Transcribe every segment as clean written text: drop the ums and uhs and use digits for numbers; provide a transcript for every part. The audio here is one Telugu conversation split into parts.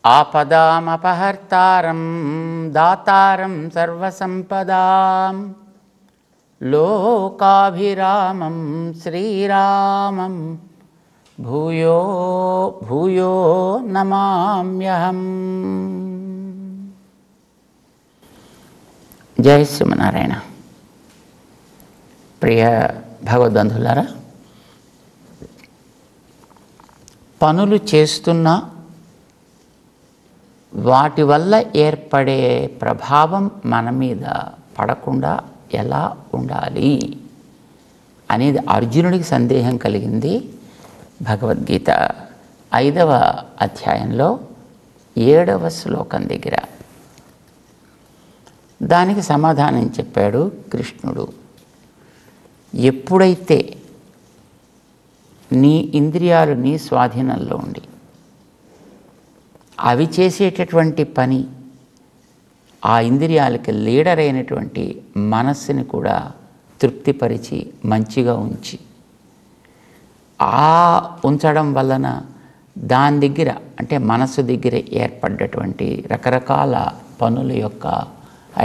ఆపదామపహర్తారం దాతారం సర్వసంపదాం లోకాభిరామం శ్రీరామం భూయో భూయో నమామ్యహం. జై శ్రీమన్నారాయణ. ప్రియ భగవద్బంధులారా, పనులు చేస్తున్నా వాటి వల్ల ఏర్పడే ప్రభావం మన మీద పడకుండా ఎలా ఉండాలి అనేది అర్జునుడికి సందేహం కలిగింది. భగవద్గీత 5వ అధ్యాయంలో 7వ శ్లోకం దగ్గర దానికి సమాధానం చెప్పాడు కృష్ణుడు. ఎప్పుడైతే నీ ఇంద్రియాలు నీ స్వాధీనంలో ఉండి అవి చేసేటటువంటి పని ఆ ఇంద్రియాలకి లీడర్ అయినటువంటి మనస్సుని కూడా తృప్తిపరిచి మంచిగా ఉంచి ఆ ఉంచడం వలన దాని దగ్గర అంటే మనస్సు దగ్గర ఏర్పడ్డటువంటి రకరకాల పనుల యొక్క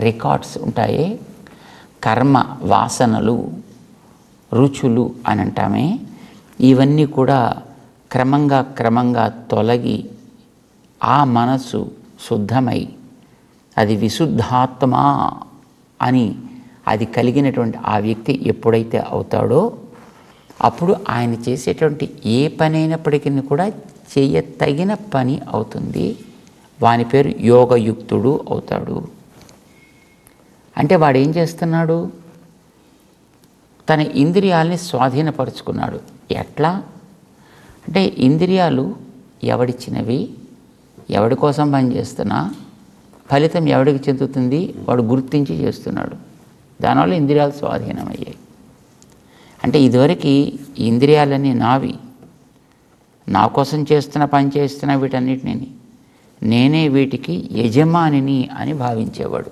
రికార్డ్స్ ఉంటాయి. కర్మ వాసనలు రుచులు అని అంటామే, ఇవన్నీ కూడా క్రమంగా తొలగి ఆ మనస్సు శుద్ధమై అది విశుద్ధాత్మ అని అది కలిగినటువంటి ఆ వ్యక్తి ఎప్పుడైతే అవుతాడో అప్పుడు ఆయన చేసేటువంటి ఏ పని అయినప్పటికీ కూడా చేయతగిన పని అవుతుంది. వాని పేరు యోగయుక్తుడు అవుతాడు. అంటే వాడు ఏం చేస్తున్నాడు? తన ఇంద్రియాలని స్వాధీనపరుచుకున్నాడు. ఎట్లా అంటే ఇంద్రియాలు ఎవడిచ్చినవి, ఎవడి కోసం పనిచేస్తున్నా ఫలితం ఎవడికి చెందుతుంది వాడు గుర్తించి చేస్తున్నాడు. దానివల్ల ఇంద్రియాలు స్వాధీనమయ్యాయి. అంటే ఇదివరకు ఈ ఇంద్రియాలన్నీ నావి, నా కోసం చేస్తున్న పని చేస్తున్న వీటన్నిటిని నేనే వీటికి యజమానిని అని భావించేవాడు.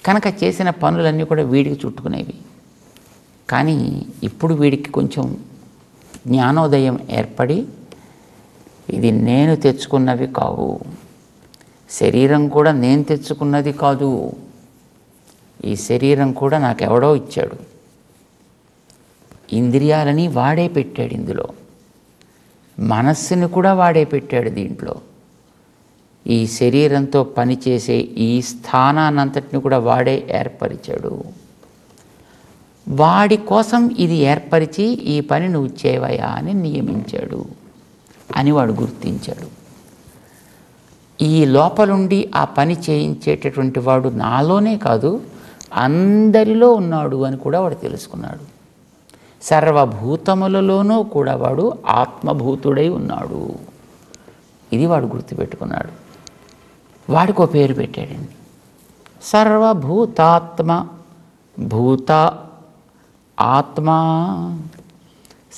కనుక చేసిన పనులన్నీ కూడా వీడికి చుట్టుకునేవి. కానీ ఇప్పుడు వీడికి కొంచెం జ్ఞానోదయం ఏర్పడి ఇది నేను తెచ్చుకున్నవి కావు, శరీరం కూడా నేను తెచ్చుకున్నది కాదు, ఈ శరీరం కూడా నాకెవడో ఇచ్చాడు, ఇంద్రియాలని వాడే పెట్టాడు, ఇందులో మనస్సుని కూడా వాడే పెట్టాడు, దీంట్లో ఈ శరీరంతో పనిచేసే ఈ స్థానాన్నంతటిని కూడా వాడే ఏర్పరిచాడు. వాడి కోసం ఇది ఏర్పరిచి ఈ పని నువ్వు చేయవయా అని నియమించాడు అని వాడు గుర్తించాడు. ఈ లోపలుండి ఆ పని చేయించేటటువంటి వాడు నాలోనే కాదు అందరిలో ఉన్నాడు అని కూడా వాడు తెలుసుకున్నాడు. సర్వభూతములలోనూ కూడా వాడు ఆత్మభూతుడై ఉన్నాడు. ఇది వాడు గుర్తుపెట్టుకున్నాడు. వాడికి ఒక పేరు పెట్టాడండి, సర్వభూతాత్మ. భూత ఆత్మ,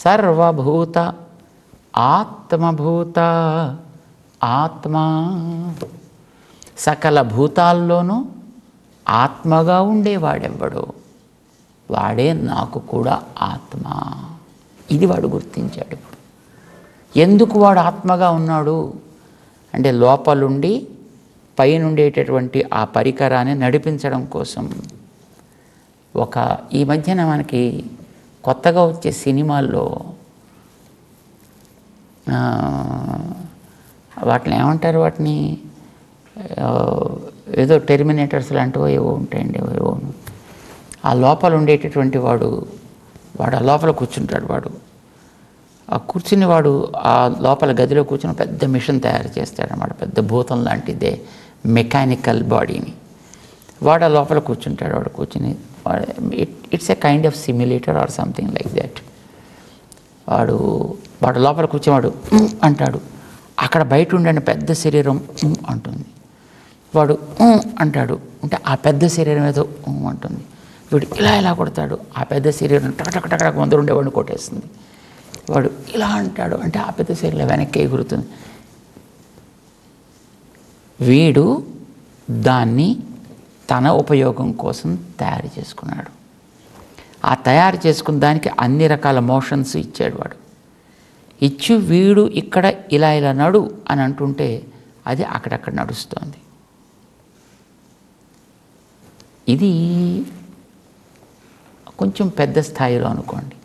సర్వభూత ఆత్మభూత ఆత్మ. సకల భూతాల్లోనూ ఆత్మగా ఉండేవాడెవ్వడో వాడే నాకు కూడా ఆత్మ. ఇది వాడు గుర్తించాడు. ఎందుకు వాడు ఆత్మగా ఉన్నాడు అంటే లోపలుండి పైనుండేటటువంటి ఆ పరికరాన్ని నడిపించడం కోసం. ఈ మధ్యన మనకి కొత్తగా వచ్చే సినిమాల్లో వాటిని ఏమంటారు, వాటిని ఏదో టెర్మినేటర్స్ లాంటివో ఏవో ఉంటాయండి, ఏవో. ఆ లోపల ఉండేటటువంటి వాడు ఆ లోపల కూర్చుంటాడు. ఆ కూర్చుని వాడు ఆ లోపల గదిలో కూర్చుని పెద్ద మిషన్ తయారు చేస్తాడన్నమాట. పెద్ద భూతం లాంటిదే మెకానికల్ బాడీని వాడు ఆ లోపల కూర్చుంటాడు. వాడు కూర్చుని it's a kind of simulator or something like that. వాడు లోపల కూర్చునేవాడు అంటాడు, అక్కడ బయట ఉండే పెద్ద శరీరం అంటుంది. వాడు అంటాడు అంటే ఆ పెద్ద శరీరం ఏదో అంటుంది. వీడు ఇలా కొడతాడు, ఆ పెద్ద శరీరం టకటక ముందర ఉండేవాడిని కొట్టేస్తుంది. వాడు ఇలా అంటాడు అంటే ఆ పెద్ద శరీరం వెనక్కి ఎగురుతుంది. వీడు దాన్ని తన ఉపయోగం కోసం తయారు చేసుకున్నాడు. ఆ తయారు చేసుకున్న దానికి అన్ని రకాల మోషన్స్ ఇచ్చాడు వాడు. ఇచ్చి వీడు ఇక్కడ ఇలా ఇలా నడు అని అంటుంటే అది అక్కడక్కడ నడుస్తోంది. ఇది కొంచెం పెద్ద స్థాయిలో అనుకోండి.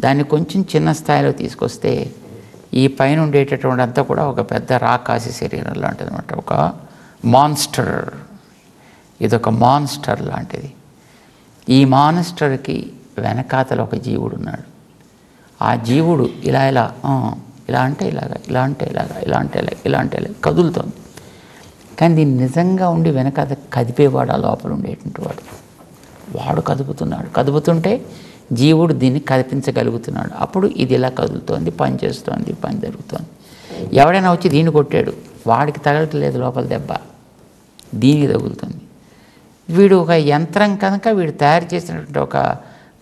దాన్ని కొంచెం చిన్న స్థాయిలో తీసుకొస్తే ఈ పైన ఉండేటటువంటి అంతా కూడా ఒక పెద్ద రాకాసి శరీరం లాంటిది అనమాట. ఒక మాన్స్టర్. ఇదొక మాన్స్టర్ లాంటిది. ఈ మాన్స్టర్కి వెనకాతల ఒక జీవుడు ఉన్నాడు. ఆ జీవుడు ఇలా ఇలా ఇలా అంటే ఇలాగా, ఇలా అంటే ఇలాగా, ఇలా అంటే ఇలా, ఇలా అంటే ఇలా కదులుతోంది. కానీ దీన్ని నిజంగా ఉండి వెనకాత కదిపేవాడు ఆ లోపల ఉండేటువంటి వాడు కదుపుతున్నాడు. కదుపుతుంటే జీవుడు దీన్ని కదిపించగలుగుతున్నాడు. అప్పుడు ఇది ఇలా కదులుతోంది, పని చేస్తోంది, పని జరుగుతోంది. ఎవడైనా వచ్చి దీన్ని కొట్టాడు, వాడికి తగలట్లేదు లోపల దెబ్బ, దీనికి తగులుతుంది. వీడు ఒక యంత్రం కనుక, వీడు తయారు చేసినటువంటి ఒక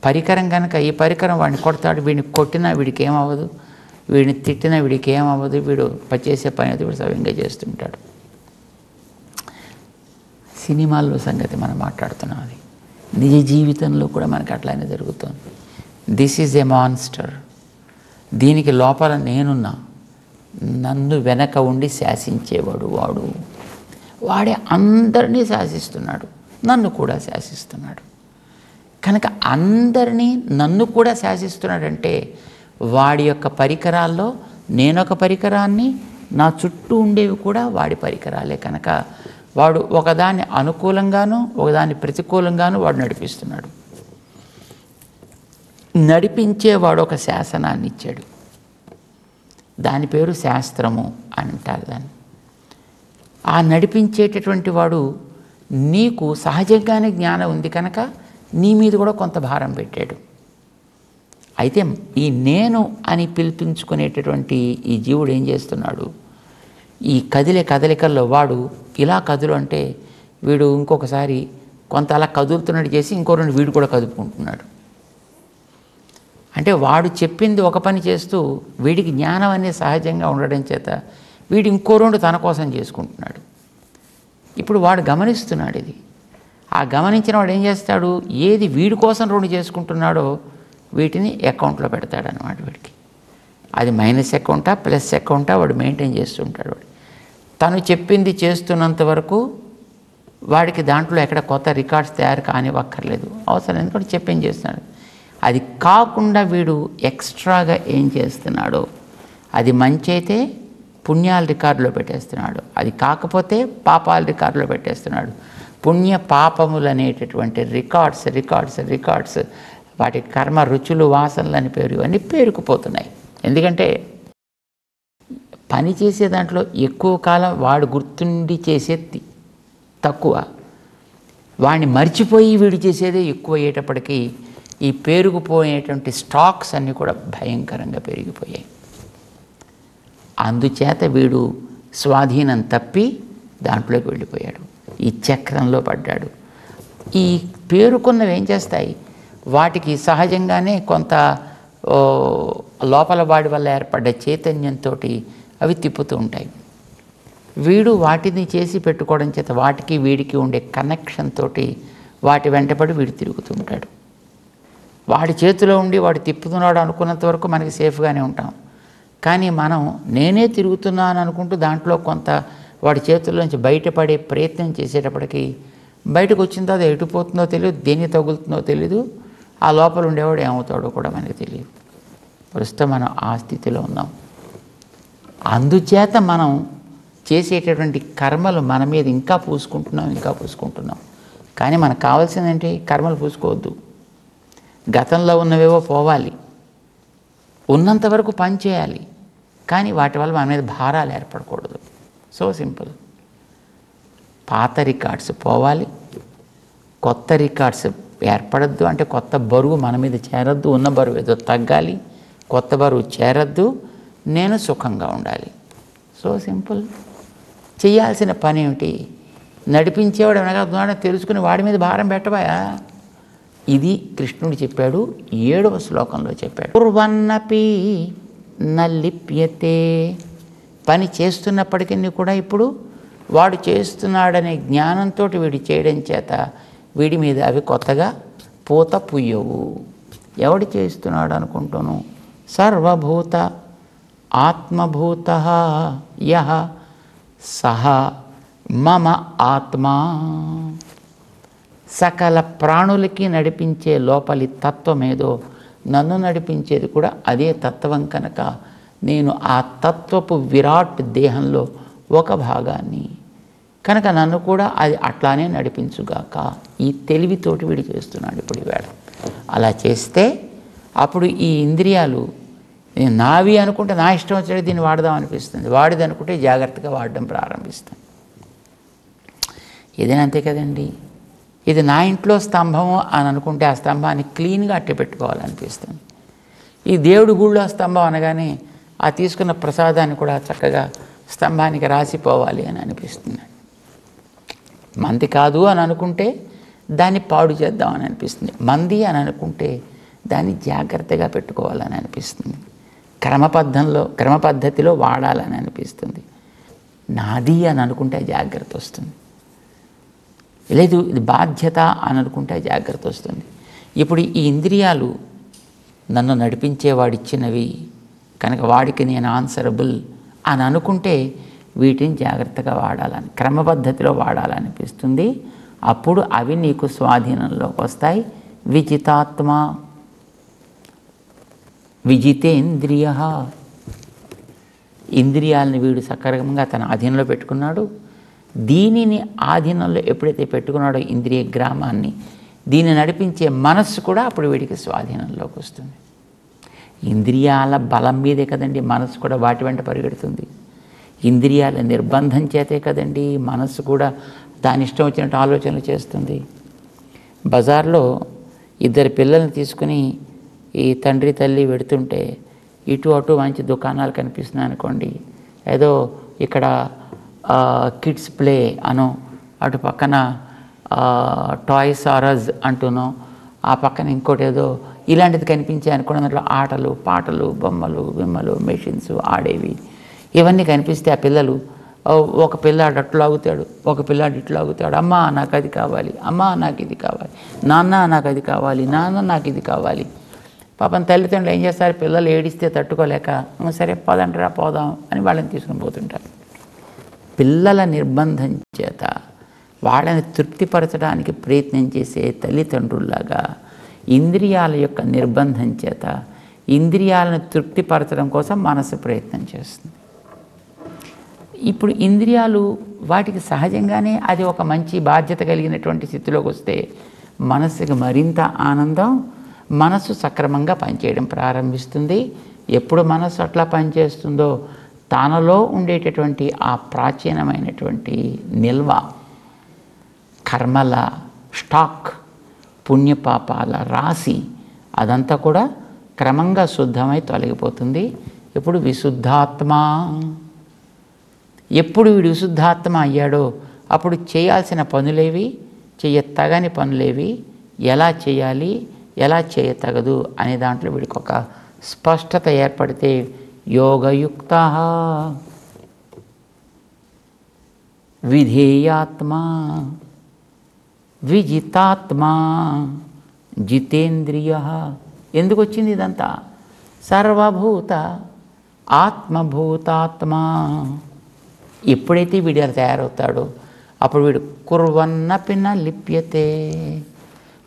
పరికరం కనుక, ఈ పరికరం వాడిని కొడతాడు. వీడిని కొట్టినా వీడికి ఏమవ్వదు, వీడిని తిట్టినా వీడికి ఏమవ్వదు. వీడు చేసే పని అయితే వీడు సవ్యంగా చేస్తుంటాడు. సినిమాల్లో సంగతి మనం మాట్లాడుతున్నాం, అది నిజ జీవితంలో కూడా మనకి అట్లానే జరుగుతుంది. This is a monster. దీనికి లోపల నేనున్నా, నన్ను వెనక ఉండి శాసించేవాడు వాడే అందరినీ శాసిస్తున్నాడు, నన్ను కూడా శాసిస్తున్నాడు. కనుక అందరినీ నన్ను కూడా శాసిస్తున్నాడంటే వాడి యొక్క పరికరాల్లో నేనొక పరికరాన్ని, నా చుట్టూ ఉండేవి కూడా వాడి పరికరాలే. కనుక వాడు ఒకదాన్ని అనుకూలంగాను ఒకదాన్ని ప్రతికూలంగాను వాడు నడిపిస్తున్నాడు. నడిపించేవాడు ఒక శాసనాన్ని ఇచ్చాడు, దాని పేరు శాస్త్రము అని అంటారు దాన్ని. ఆ నడిపించేటటువంటి వాడు నీకు సహజంగానే జ్ఞానం ఉంది కనుక నీ మీద కూడా కొంత భారం పెట్టాడు. అయితే ఈ నేను అని పిలిపించుకునేటటువంటి ఈ జీవుడు ఏం చేస్తున్నాడు, ఈ కదిలికల్లో వాడు ఇలా కదులు అంటే వీడు ఇంకొకసారి కొంత అలా కదులుతున్నట్టు చేసి ఇంకో రెండు వీడు కూడా కదుపుకుంటున్నాడు. అంటే వాడు చెప్పింది ఒక పని చేస్తూ వీడికి జ్ఞానం అనేది సహజంగా ఉండడం చేత వీడు ఇంకో రెండు తన కోసం చేసుకుంటున్నాడు. ఇప్పుడు వాడు గమనిస్తున్నాడు ఇది. ఆ గమనించిన వాడు ఏం చేస్తాడు, ఏది వీడి కోసం రెండు చేసుకుంటున్నాడో వీటిని అకౌంట్లో పెడతాడు అన్నమాట. వీడికి అది మైనస్ అకౌంటా ప్లస్ అకౌంటా వాడు మెయింటైన్ చేస్తుంటాడు. వాడు తను చెప్పింది చేస్తున్నంత వరకు వాడికి దాంట్లో ఎక్కడ కొత్త రికార్డ్స్ తయారు కానివ్వక్కర్లేదు, అవసరం, ఎందుకంటే చెప్పింది చేస్తున్నాడు. అది కాకుండా వీడు ఎక్స్ట్రాగా ఏం చేస్తున్నాడో, అది మంచి అయితే పుణ్యాల రికార్డులో పెట్టేస్తున్నాడు, అది కాకపోతే పాపాల రికార్డులో పెట్టేస్తున్నాడు. పుణ్య పాపములు అనేటటువంటి రికార్డ్స్ వాటి కర్మ రుచులు వాసనలు అని పేరు, ఇవన్నీ పేరుకుపోతున్నాయి. ఎందుకంటే పని చేసే దాంట్లో ఎక్కువ కాలం వాడు గుర్తుండి చేసేది తక్కువ, వాడిని మర్చిపోయి వీడు చేసేదే ఎక్కువ అయ్యేటప్పటికీ ఈ పేరుకుపోయేటువంటి స్టాక్స్ అన్నీ కూడా భయంకరంగా పెరిగిపోయాయి. అందుచేత వీడు స్వాధీనం తప్పి దాంట్లోకి వెళ్ళిపోయాడు, ఈ చక్రంలో పడ్డాడు. ఈ పేరుకున్నవి ఏం చేస్తాయి, వాటికి సహజంగానే కొంత లోపల వాడి వల్ల ఏర్పడ్డ చైతన్యంతో అవి తిప్పుతూ ఉంటాయి. వీడు వాటిని చేసి పెట్టుకోవడం చేత వాటికి వీడికి ఉండే కనెక్షన్ తోటి వాటి వెంటబడి వీడు తిరుగుతుంటాడు. వాడి చేతిలో ఉండి వాడు తిప్పుతున్నాడు అనుకున్నంత వరకు మనకి సేఫ్గానే ఉంటాం. కానీ మనం నేనే తిరుగుతున్నాను అనుకుంటూ దాంట్లో కొంత వాడి చేతుల్లోంచి బయటపడే ప్రయత్నం చేసేటప్పటికి బయటకు వచ్చిన తర్వాత ఎటుపోతుందో తెలియదు, దేన్ని తగులుతుందో తెలీదు, ఆ లోపల ఉండేవాడు ఏమవుతాడో కూడా మనకి తెలియదు. ప్రస్తుతం మనం ఆ స్థితిలో ఉన్నాం. అందుచేత మనం చేసేటటువంటి కర్మలు మన మీద ఇంకా పూసుకుంటున్నాం. కానీ మనకు కావాల్సిందంటే కర్మలు పూసుకోవద్దు, గతంలో ఉన్నవేవో పోవాలి, ఉన్నంత వరకు పని చేయాలి, కానీ వాటి వల్ల మన మీద భారాలు ఏర్పడకూడదు. So simple. పాత రికార్డ్స్ పోవాలి, కొత్త రికార్డ్స్ ఏర్పడద్దు. అంటే కొత్త బరువు మన మీద చేరద్దు, ఉన్న బరువు ఏదో తగ్గాలి, కొత్త బరువు చేరద్దు, నేను సుఖంగా ఉండాలి. So simple. చేయాల్సిన పని ఏమిటి, నడిపించేవాడు వెనకాల తెలుసుకుని వాడి మీద భారం పెట్టబాయా. ఇది కృష్ణుడు చెప్పాడు, 7వ శ్లోకంలో చెప్పాడు. పూర్వన్నపి నలిప్యతే. పని చేస్తున్నప్పటికీ కూడా ఇప్పుడు వాడు చేస్తున్నాడనే జ్ఞానంతో వీడు చేయడం చేత వీడి మీద అవి కొత్తగా పూత పుయ్యవు. ఎవడు చేస్తున్నాడు అనుకుంటాను? సర్వభూత ఆత్మభూత యః సహ మమ ఆత్మా. సకల ప్రాణులకి నడిపించే లోపలి తత్వం ఏదో నన్ను నడిపించేది కూడా అదే తత్వం కనుక నేను ఆ తత్వపు విరాట్ దేహంలో ఒక భాగాన్ని కనుక నన్ను కూడా అది అట్లానే నడిపించుగాక. ఈ తెలివితోటి వీడు చేస్తున్నాడు ఇప్పుడు ఈవేళ. అలా చేస్తే అప్పుడు ఈ ఇంద్రియాలు నావి అనుకుంటే నా ఇష్టం వచ్చేది దీన్ని వాడదాం అనిపిస్తుంది, వాడిది అనుకుంటే జాగ్రత్తగా వాడడం ప్రారంభిస్తాను. ఏదైనా అంతే కదండి. ఇది నా ఇంట్లో స్తంభము అని అనుకుంటే ఆ స్తంభాన్ని క్లీన్గా అట్టి పెట్టుకోవాలనిపిస్తుంది. ఈ దేవుడి గుళ్ళో స్తంభం అనగానే ఆ తీసుకున్న ప్రసాదాన్ని కూడా చక్కగా స్తంభానికి రాసిపోవాలి అని అనిపిస్తుంది. మంది కాదు అని అనుకుంటే దాన్ని పాడు చేద్దామని అనిపిస్తుంది. మంది అని అనుకుంటే దాన్ని జాగ్రత్తగా పెట్టుకోవాలని అనిపిస్తుంది. క్రమ పద్ధతిలో వాడాలని అనిపిస్తుంది. నాది అని అనుకుంటే జాగ్రత్త వస్తుంది. లేదు ఇది బాధ్యత అని అనుకుంటే జాగ్రత్త వస్తుంది. ఇప్పుడు ఈ ఇంద్రియాలు నన్ను నడిపించేవాడిచ్చినవి కనుక వాడికి నేను ఆన్సరబుల్ అని అనుకుంటే వీటిని జాగ్రత్తగా వాడాలని, క్రమపద్ధతిలో వాడాలనిపిస్తుంది. అప్పుడు అవి నీకు స్వాధీనంలోకి వస్తాయి. విజితాత్మ విజితేంద్రియ. ఇంద్రియాలను వీడు సక్రమంగా తన ఆధీనంలో పెట్టుకున్నాడు. దీనిని ఆధీనంలో ఎప్పుడైతే పెట్టుకున్నాడో ఇంద్రియ గ్రామాన్ని, దీన్ని నడిపించే మనస్సు కూడా అప్పుడు వీడికి స్వాధీనంలోకి వస్తుంది. ఇంద్రియాల బలం మీదే కదండి మనస్సు కూడా వాటి వెంట పరిగెడుతుంది. ఇంద్రియాల నిర్బంధం చేతే కదండి మనస్సు కూడా దాని ఇష్టం వచ్చినట్టు ఆలోచనలు చేస్తుంది. బజార్లో ఇద్దరు పిల్లల్ని తీసుకుని ఈ తండ్రి తల్లి వెడుతుంటే ఇటు అటు మంచి దుకాణాలు కనిపిస్తున్నాయి అనుకోండి, ఏదో ఇక్కడ కిడ్స్ ప్లే అనో, అటు పక్కన టాయ్స్ ఆరజ్ అంటూనో, ఆ పక్కన ఇంకోటి ఏదో ఇలాంటిది కనిపించాయి అనుకోండి. దాంట్లో ఆటలు పాటలు బొమ్మలు బిమ్మలు మెషిన్స్ ఆడేవి ఇవన్నీ కనిపిస్తే ఆ పిల్లలు, ఒక పిల్లాడు అట్లా ఆగుతాడు, ఒక పిల్లాడు ఇట్లా ఆగుతాడు. అమ్మ నాకు అది కావాలి, అమ్మ నాకు ఇది కావాలి, నాన్న నాకు అది కావాలి, నాన్న నాకు ఇది కావాలి. పాపం తల్లిదండ్రులు ఏం చేస్తారు, పిల్లలు ఏడిస్తే తట్టుకోలేక సరే పదంటరా పోదాం అని వాళ్ళని తీసుకుని పోతుంటారు. పిల్లల నిర్బంధం చేత వాళ్ళని తృప్తిపరచడానికి ప్రయత్నం చేసే తల్లిదండ్రుల్లాగా ఇంద్రియాల యొక్క నిర్బంధం చేత ఇంద్రియాలను తృప్తిపరచడం కోసం మనసు ప్రయత్నం చేస్తుంది. ఇప్పుడు ఇంద్రియాలు వాటికి సహజంగానే అది ఒక మంచి బాధ్యత కలిగినటువంటి స్థితిలోకి వస్తే మనసుకి మరింత ఆనందం, మనసు సక్రమంగా పనిచేయడం ప్రారంభిస్తుంది. ఎప్పుడు మనసు అట్లా పనిచేస్తుందో తనలో ఉండేటటువంటి ఆ ప్రాచీనమైనటువంటి నిల్వ, కర్మల స్టాక్, పుణ్యపాపాల రాశి అదంతా కూడా క్రమంగా శుద్ధమై తొలగిపోతుంది. ఇప్పుడు విశుద్ధాత్మ, ఎప్పుడు వీడు విశుద్ధాత్మ అయ్యాడో అప్పుడు చేయాల్సిన పనులేవి, చేయతగని పనులేవి, ఎలా చేయాలి ఎలా చేయతగదు అనే దాంట్లో వీడికి ఒక స్పష్టత ఏర్పడితే యోగయుక్త విధేయాత్మ విజితాత్మ జితేంద్రియ. ఎందుకు వచ్చింది ఇదంతా? సర్వభూత ఆత్మభూతాత్మ. ఎప్పుడైతే వీడు తయారవుతాడో అప్పుడు వీడు కుర్వన్నపిన లిప్యతే.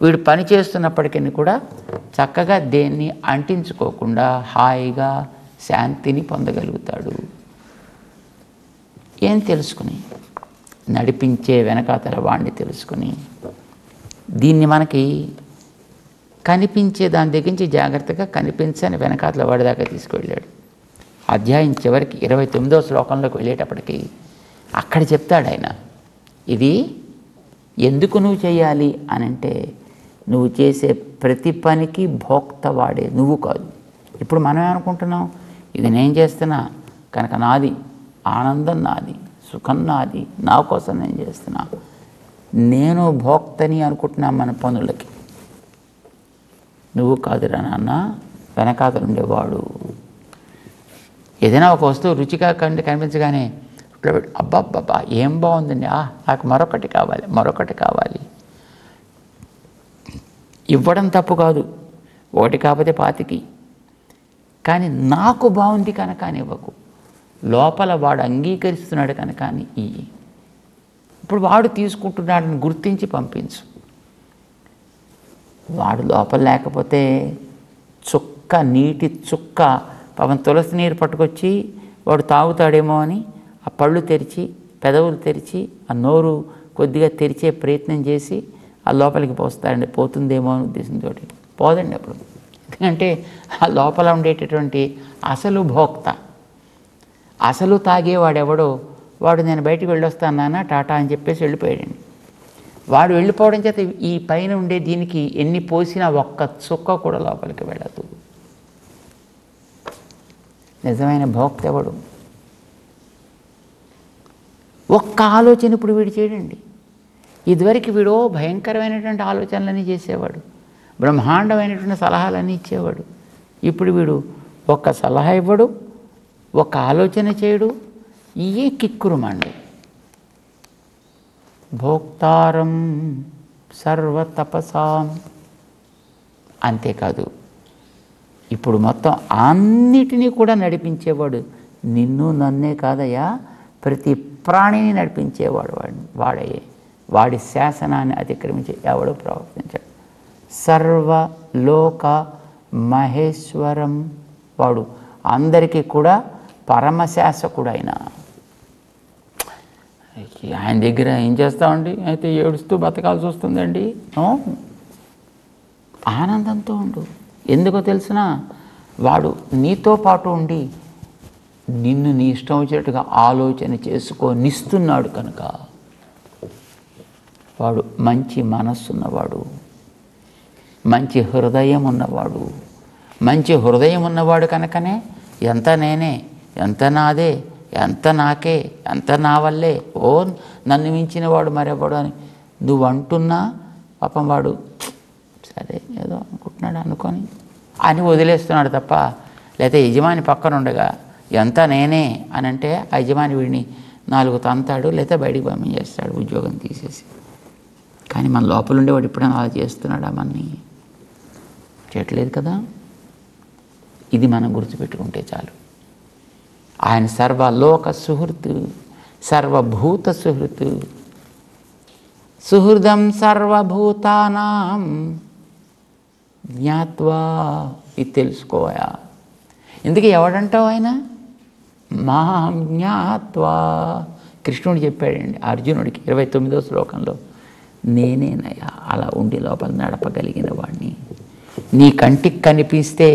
వీడు పని చేస్తున్నప్పటికీ కూడా చక్కగా దేన్ని అంటించుకోకుండా హాయిగా శాంతిని పొందగలుగుతాడు. ఏం తెలుసుకుని, నడిపించే వెనకాతల వాడిని తెలుసుకుని, దీన్ని మనకి కనిపించే దాని దగ్గర నుంచి జాగ్రత్తగా కనిపించని వెనకాతల వాడి దాకా తీసుకువెళ్ళాడు. అధ్యాయం చివరికి 29వ శ్లోకంలోకి వెళ్ళేటప్పటికి అక్కడ చెప్తాడు ఆయన, ఇది ఎందుకు నువ్వు చేయాలి అని అంటే, నువ్వు చేసే ప్రతి పనికి భోక్త వాడే, నువ్వు కాదు. ఇప్పుడు మనం ఏమనుకుంటున్నాం, ఇది నేను చేస్తున్నా కనుక నాది, ఆనందం నాది, సుఖం నాది, నా కోసం నేను చేస్తున్నా, నేను భోక్తని అనుకుంటున్నా మన పనులకి. నువ్వు కాదురా నాన్న, వెనకాతలు ఉండేవాడు. ఏదైనా ఒక వస్తువు రుచిగా కనిపించగానే అబ్బాబ్బా ఏం బాగుందండి, నాకు మరొకటి కావాలి, మరొకటి కావాలి. ఇవ్వడం తప్పు కాదు, ఒకటి కాకపోతే 25. కానీ నాకు బాగుంది కనుక అని ఇవ్వకు, లోపల వాడు అంగీకరిస్తున్నాడు కనుక అని ఇయ్యి. ఇప్పుడు వాడు తీసుకుంటున్నాడని గుర్తించి పంపించు. వాడు లోపల లేకపోతే చుక్క నీటి చుక్క పాపం తులసి నీరు పట్టుకొచ్చి వాడు తాగుతాడేమో అని ఆ పళ్ళు తెరిచి పెదవులు తెరిచి ఆ నోరు కొద్దిగా తెరిచే ప్రయత్నం చేసి ఆ లోపలికి పోస్తాడండి. పోతుందేమో అని ఉద్దేశంతో పోదండి అప్పుడు. ఎందుకంటే ఆ లోపల ఉండేటటువంటి అసలు భోక్త, అసలు తాగేవాడెవడో వాడు నేను బయటికి వెళ్ళొస్తాను నాన్న టాటా అని చెప్పేసి వెళ్ళిపోయాడండి. వాడు వెళ్ళిపోవడం చేత ఈ పైన ఉండే దీనికి ఎన్ని పోసినా ఒక్క చుక్క కూడా లోపలికి వెళ్ళదు. నిజమైన భోక్త ఎవడు? ఒక్క ఆలోచన ఇప్పుడు వీడు చేయడండి. ఇదివరకు వీడు భయంకరమైనటువంటి ఆలోచనలన్నీ చేసేవాడు, బ్రహ్మాండమైనటువంటి సలహాలన్నీ ఇచ్చేవాడు. ఇప్పుడు వీడు ఒక్క సలహా ఇవ్వడు, ఒక్క ఆలోచన చేయడు, ఇయే కిక్కురుమండు. భోక్తారం సర్వతపసాం. అంతేకాదు ఇప్పుడు మొత్తం అన్నిటినీ కూడా నడిపించేవాడు నిన్ను నన్నే కాదయ్యా, ప్రతి ప్రాణిని నడిపించేవాడు వాడయ్యే. వాడి శాసనాన్ని అతిక్రమించి ఎవడు ప్రవర్తించాడు. సర్వలోక మహేశ్వరం, వాడు అందరికీ కూడా పరమశాసకుడు. ఆయన దగ్గర ఏం చేస్తామండి, అయితే ఏడుస్తూ బతకాల్సి వస్తుందండి. ఆనందంతో ఉండు. ఎందుకో తెలిసిన, వాడు నీతో పాటు ఉండి నిన్ను నీ ఇష్టం వచ్చినట్టుగా ఆలోచన చేసుకోనిస్తున్నాడు కనుక. వాడు మంచి మనస్సున్నవాడు, మంచి హృదయం ఉన్నవాడు. మంచి హృదయం ఉన్నవాడు కనుకనే ఎంత నేనే, ఎంత నాదే, ఎంత నాకే, ఎంత నా వల్లే, ఓ నన్ను మించిన వాడు మరెవడు అని నువ్వు అంటున్నా పాపం వాడు సరే ఏదో అనుకుంటున్నాడు అనుకొని అని వదిలేస్తున్నాడు తప్ప, లేకపోతే యజమాని పక్కన ఉండగా ఎంత నేనే అని అంటే ఆ యజమాని వీడిని 4 తంతాడు, లేకపోతే బయటికి పంపించేస్తాడు ఉద్యోగం తీసేసి. కానీ మన లోపల ఉండేవాడు ఎప్పుడైనా అలా చేస్తున్నాడా? మనని చేయట్లేదు కదా. ఇది మనం గుర్తుపెట్టుకుంటే చాలు. ఆయన సర్వలోక సుహృత్, సర్వభూత సుహృత్, సుహృదం సర్వభూతానాం జ్ఞాత్వా. ఇది తెలుసుకోయా. ఎందుకు ఎవడంటావు ఆయన? మాం జ్ఞాత్వా. కృష్ణుడు చెప్పాడండి అర్జునుడికి 29వ శ్లోకంలో, నేనేనయ్యా అలా ఉండి లోపల నడపగలిగిన వాడిని. నీ కంటికి కనిపిస్తే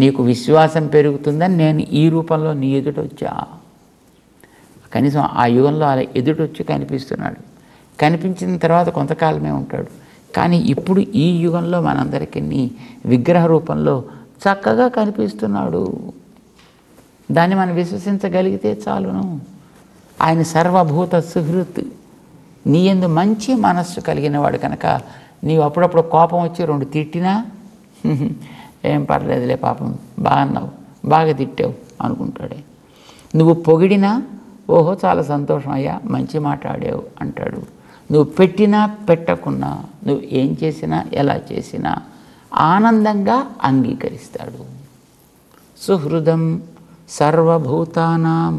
నీకు విశ్వాసం పెరుగుతుందని నేను ఈ రూపంలో నీ ఎదుటొచ్చా. కనీసం ఆ యుగంలో అలా ఎదుటొచ్చి కనిపిస్తున్నాడు. కనిపించిన తర్వాత కొంతకాలమే ఉంటాడు. కానీ ఇప్పుడు ఈ యుగంలో మనందరికీ నీ విగ్రహ రూపంలో చక్కగా కనిపిస్తున్నాడు. దాన్ని మనం విశ్వసించగలిగితే చాలును. ఆయన సర్వభూత సుహృత్, నీ యందు మంచి మనస్సు కలిగిన వాడు కనుక నీవు అప్పుడప్పుడు కోపం వచ్చి 2 తిట్టినా ఏం పర్లేదులే పాపం బాగున్నావు, బాగా తిట్టావు అనుకుంటాడే. నువ్వు పొగిడినా ఓహో చాలా సంతోషం అయ్యా, మంచి మాట్లాడావు అంటాడు. నువ్వు పెట్టినా పెట్టకున్నా, నువ్వు ఏం చేసినా ఎలా చేసినా ఆనందంగా అంగీకరిస్తాడు. సుహృదం సర్వభూతానాం.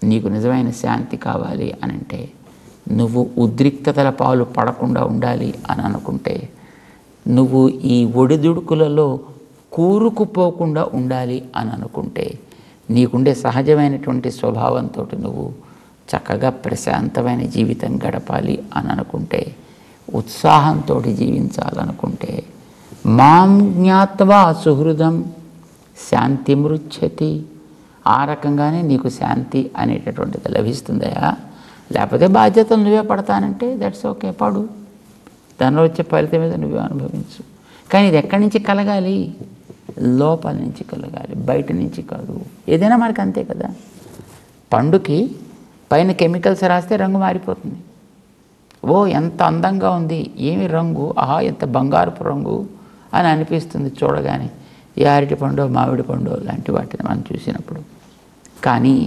నీకు నిజమైన శాంతి కావాలి అని అంటే, నువ్వు ఉద్రిక్తతల పాలు పడకుండా ఉండాలి అని అనుకుంటే, నువ్వు ఈ ఒడిదుడుకులలో కూరుకుపోకుండా ఉండాలి అని అనుకుంటే, నీకుండే సహజమైనటువంటి స్వభావంతో నువ్వు చక్కగా ప్రశాంతమైన జీవితం గడపాలి అని అనుకుంటే, ఉత్సాహంతో జీవించాలనుకుంటే, మాం జ్ఞాత్వా సుహృదం శాంతి మృచ్చతి. ఆ రకంగానే నీకు శాంతి అనేటటువంటిది లభిస్తుందయా. లేకపోతే బాధ్యతలు నువ్వే పడతానంటే దట్స్ ఓకే, పడు. దానిలో వచ్చే ఫలితం మీద నువ్వే అనుభవించు. కానీ ఇది ఎక్కడి నుంచి కలగాలి? లోపల నుంచి కలగాలి, బయట నుంచి కాదు. ఏదైనా మనకు అంతే కదా. పండుకి పైన కెమికల్స్ రాస్తే రంగు మారిపోతుంది. ఓ ఎంత అందంగా ఉంది, ఏమి రంగు, ఆహా ఎంత బంగారపు రంగు అని అనిపిస్తుంది చూడగానే. ఏ అరటి పండో మామిడి పండో లాంటి వాటిని మనం చూసినప్పుడు. కానీ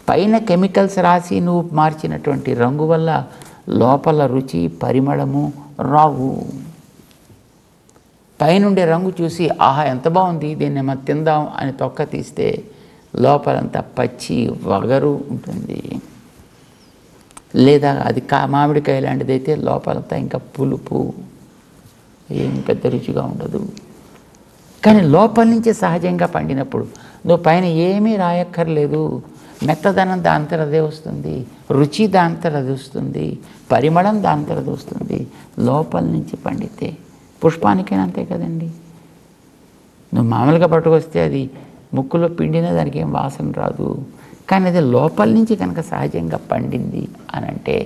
పైన కెమికల్స్ రాసి నువ్వు మార్చినటువంటి రంగు వల్ల లోపల రుచి పరిమళము రావు. పైనుండే రంగు చూసి ఆహా ఎంత బాగుంది దీన్ని మనం తిందాం అని తొక్క తీస్తే లోపలంతా పచ్చి వగరు ఉంటుంది. లేదా అది మామిడికాయ లాంటిది అయితే లోపలంతా ఇంకా పులుపు, ఏం పెద్ద రుచిగా ఉండదు. కానీ లోపల నుంచి సహజంగా పండినప్పుడు నువ్వు పైన ఏమీ రాయక్కర్లేదు, మెత్తదనం దాంతో అదే వస్తుంది, రుచి దాంతో అది వస్తుంది, పరిమళం దాంతో అది వస్తుంది. లోపల నుంచి పండితే పుష్పానికైనా అంతే కదండి. నువ్వు మామూలుగా పట్టుకొస్తే అది ముక్కులో పిండినా దానికి ఏం వాసన రాదు. కానీ అది లోపల నుంచి కనుక సహజంగా పండింది అని అంటే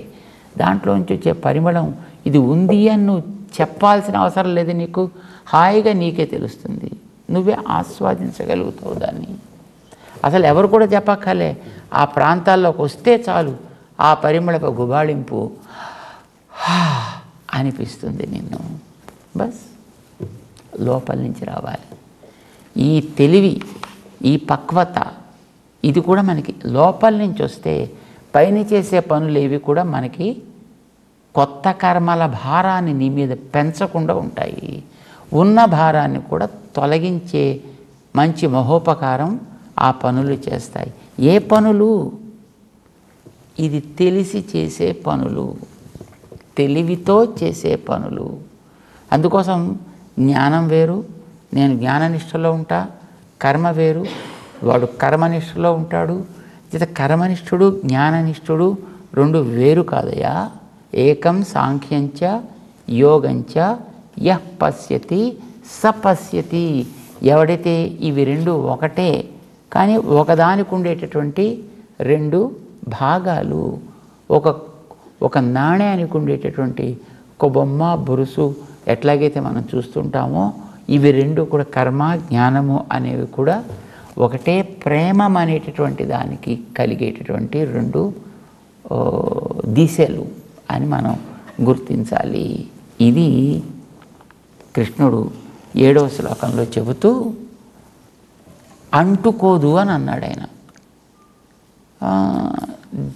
దాంట్లోంచి వచ్చే పరిమళం ఇది ఉంది అని నువ్వు చెప్పాల్సిన అవసరం లేదు. నీకు హాయిగా నీకే తెలుస్తుంది, నువ్వే ఆస్వాదించగలుగుతావు దాన్ని. అసలు ఎవరు కూడా చెప్పక్కర్లే, ఆ ప్రాంతాల్లోకి వస్తే చాలు ఆ పరిమళపు గుబాళింపు అనిపిస్తుంది నిన్ను. బస్ లోపల నుంచి రావాలి. ఈ తెలివి, ఈ పక్వత, ఇది కూడా మనకి లోపల నుంచి వస్తే పైన చేసే పనులు ఏవి కూడా మనకి కొత్త కర్మల భారాన్ని నీ మీద పెంచకుండా ఉంటాయి. ఉన్న భారాన్ని కూడా తొలగించే మంచి మహోపకారం ఆ పనులు చేస్తాయి. ఏ పనులు? ఇది తెలిసి చేసే పనులు, తెలివితో చేసే పనులు. అందుకోసం జ్ఞానం వేరు, నేను జ్ఞాననిష్టలో ఉంటా, కర్మ వేరు, వాడు కర్మనిష్టలో ఉంటాడు. కర్మనిష్ఠుడు జ్ఞాననిష్ఠుడు రెండు వేరు కాదయా. ఏకం సాంఖ్యంచ యోగంచ యః పశ్యతి సపశ్యతి. ఎవడైతే ఇవి రెండు ఒకటే కానీ ఒకదానికి ఉండేటటువంటి రెండు భాగాలు, ఒక నాణ్యానికి ఉండేటటువంటి ఒక బొమ్మ బొరుసు ఎట్లాగైతే మనం చూస్తుంటామో ఇవి రెండు కూడా కర్మ జ్ఞానము అనేవి కూడా ఒకటే ప్రేమం అనేటటువంటి దానికి కలిగేటటువంటి రెండు దిశలు అని మనం గుర్తించాలి. ఇది కృష్ణుడు 7వ శ్లోకంలో చెబుతూ అంటుకోదు అని అన్నాడు ఆయన.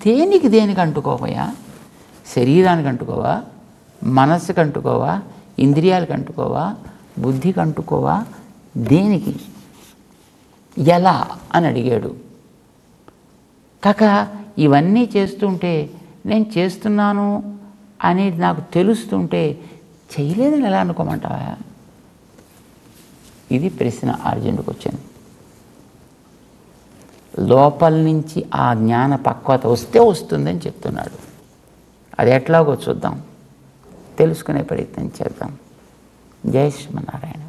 దేనికి అంటుకోవయా? శరీరానికి అంటుకోవా, మనస్సుకు అంటుకోవా, ఇంద్రియాలకు అంటుకోవా, బుద్ధికి అంటుకోవా? దేనికి, ఎలా అని అడిగాడు. కాక ఇవన్నీ చేస్తుంటే నేను చేస్తున్నాను అనేది నాకు తెలుస్తుంటే చేయలేదని ఎలా అనుకోమంటావా? ఇది ప్రశ్న అర్జునుడికి వచ్చింది. లోపల నుంచి ఆ జ్ఞాన పక్వత వస్తే వస్తుందని చెప్తున్నాడు. అది ఎట్లాగో చూద్దాం, తెలుసుకునే ప్రయత్నం చేద్దాం. జై శ్రీమన్నారాయణ.